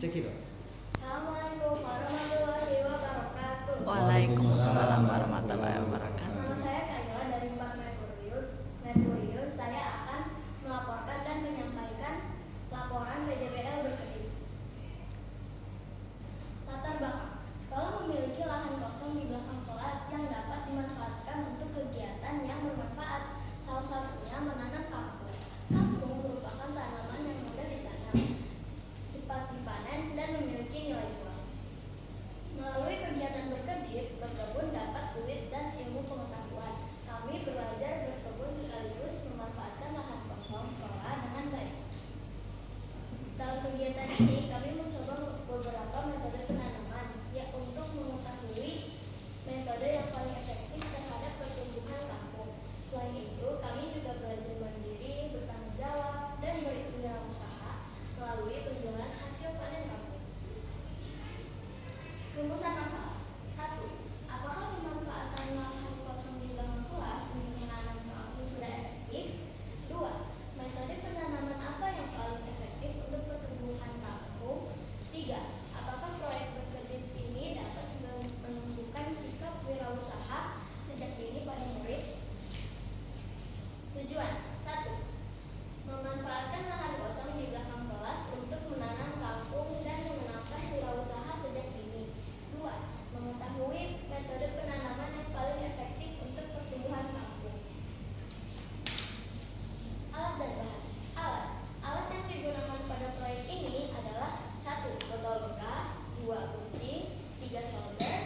Cekidot. Assalamualaikum warahmatullahi wabarakatuh. Waalaikumsalam warahmatullahi wabarakatuh. Nama saya Kayla dari Pak Merkurius. Saya akan melaporkan dan menyampaikan laporan PJBL berkedip. Latar belakang. Sekolah memiliki lahan kosong di belakang kelas yang dapat dimanfaatkan untuk kegiatan yang bermanfaat. Salah satunya menanam kangkung. Kangkung merupakan tanaman yang mudah ditanam, cepat dipanen, dan memiliki nilai jual. Melalui kegiatan berkedip, berkebun dapat duit dan ilmu pengetahuan. Kami belajar berkebun sekaligus memanfaatkan lahan kosong sekolah dengan baik. Dalam kegiatan ini, kami mencoba beberapa metode penanaman untuk mengetahui metode yang paling efektif terhadap pertumbuhan kangkung. Selain itu, kami juga belajar mandiri, bertanggung jawab, dan berwirausaha melalui penjualan hasil panen kangkung. Rumusan masalah. 1. Apakah pemanfaatan lahan kosong di belakang kelas untuk menanam kangkung sudah efektif? 2. Metode penanaman apa yang paling efektif untuk pertumbuhan kangkung? 3. Apakah proyek berkedip ini dapat menumbuhkan sikap wirausaha sejak dini pada murid? Tujuan. 1. Memanfaatkan lahan kosong di belakang kelas untuk menanam kangkung dan mengenalkan wirausaha sejak dini. 2. Mengetahui metode penanaman yang paling efektif untuk pertumbuhan kangkung. Alat dan bahan. Alat yang digunakan pada proyek ini adalah 1. Botol bekas, 2. gunting, 3. solder,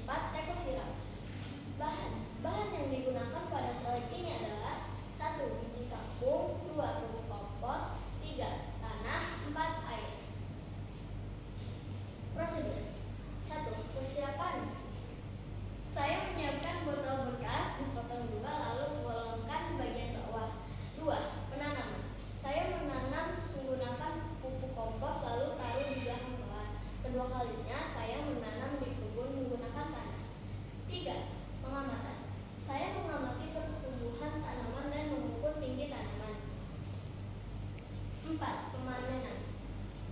4. teko siram. Bahan yang digunakan pada proyek ini adalah 1. biji kangkung, 2. pupuk kompos, 3. tanah, 4. air. Prosedur. 1. Persiapan. Saya menyiapkan botol bekas, dipotong 2 lalu bolongkan bagian bawah. 2. Penanaman. Saya menanam menggunakan pupuk kompos lalu taruh di belakang kelas. Kedua kalinya saya menanam di kebun menggunakan tanah. 3. Pengamatan. Saya mengamati pertumbuhan tanaman dan mengukur tinggi tanaman. 4. Pemanenan.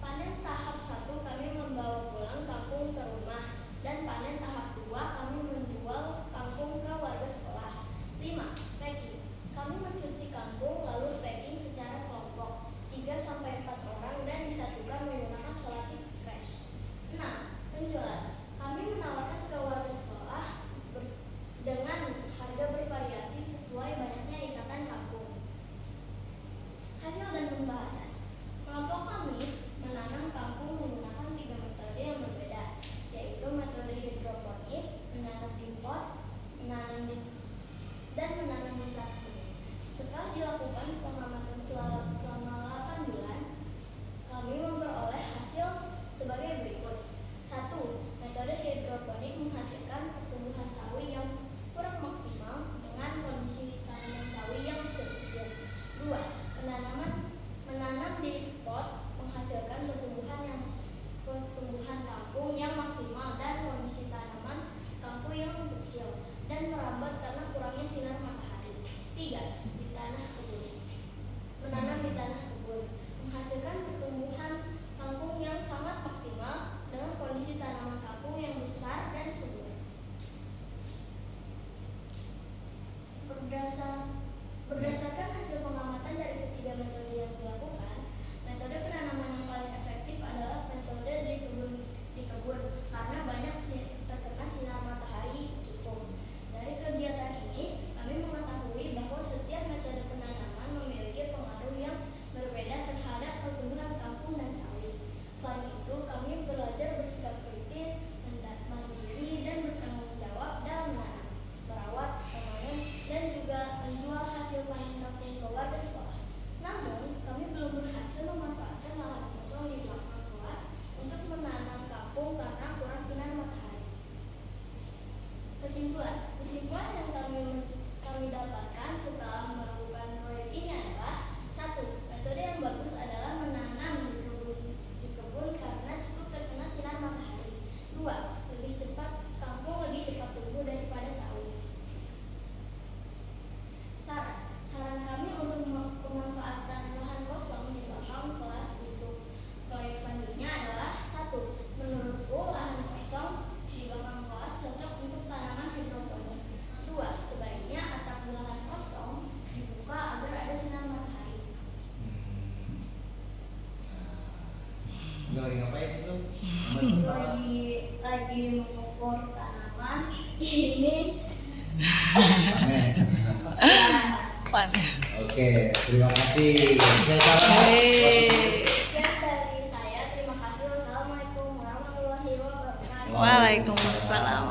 Panen tahap 1 kami membawa pulang kangkung ke rumah, dan panen tahap 2 kami menjual kangkung ke warga sekolah. 5. Packing. Kami mencuci kangkung lalu packing secara kelompok 3-4 orang dan disatukan menggunakan solatif fresh. 6. Penjualan. Kami menawarkan ke warga sekolah dengan harga bervariasi sesuai banyaknya ikatan kangkung. Hasil dan pembahasan. Kelompok kami menanam kangkung menggunakan 3 metode yang berbeda, yaitu metode hidroponik, menanam di pot, menanam di tanah kuning. Setelah dilakukan pengamatan selama 8 bulan, kami memperoleh hasil sebagai berikut. 1. Metode hidroponik menghasilkan pertumbuhan sawi yang kurang maksimal dengan kondisi tanaman sawi yang kecil-kecil. 2. Menanam di pot menghasilkan pertumbuhan kangkung yang maksimal dan kondisi tanaman kangkung yang kecil dan merambat karena kurangnya sinar matahari. 3. Di tanah kebun. Menanam di tanah kebun menghasilkan pertumbuhan kangkung yang sangat maksimal dengan kondisi tanaman kangkung yang besar dan subur. Berdasarkan hasil pengamatan dari ketiga metode yang dilakukan, metode penanaman yang paling efektif adalah metode di kebun karena banyak terkena sinar matahari cukup. Dari kegiatan ini, kami mengetahui bahwa setiap metode penanaman memiliki pengaruh yang berbeda terhadap pertumbuhan kangkung dan sawi. Selain itu, kami belajar bersikap kritis, mandiri, dan bertanggung jawab dalam menanam, merawat, memanen, dan juga menjual hasil panen kangkung ke warga sekolah. Namun, kami belum berhasil memanfaatkan lahan kosong di belakang kelas untuk menanam kangkung karena kurang sinar matahari. Kesimpulan yang kami dapatkan setelah melakukan proyek ini adalah 1. Metode yang bagus adalah menanam di kebun karena cukup terkena sinar matahari. 2. Kangkung lebih cepat tumbuh daripada sawi. Saran kami untuk pemanfaatan lahan kosong di belakang kelas untuk proyek selanjutnya adalah lagi mengukur tanaman ini. Panen. Oke, terima kasih. Saya salam. Sekian dari saya. Terima kasih. Wassalamualaikum warahmatullahi wabarakatuh. Waalaikumsalam.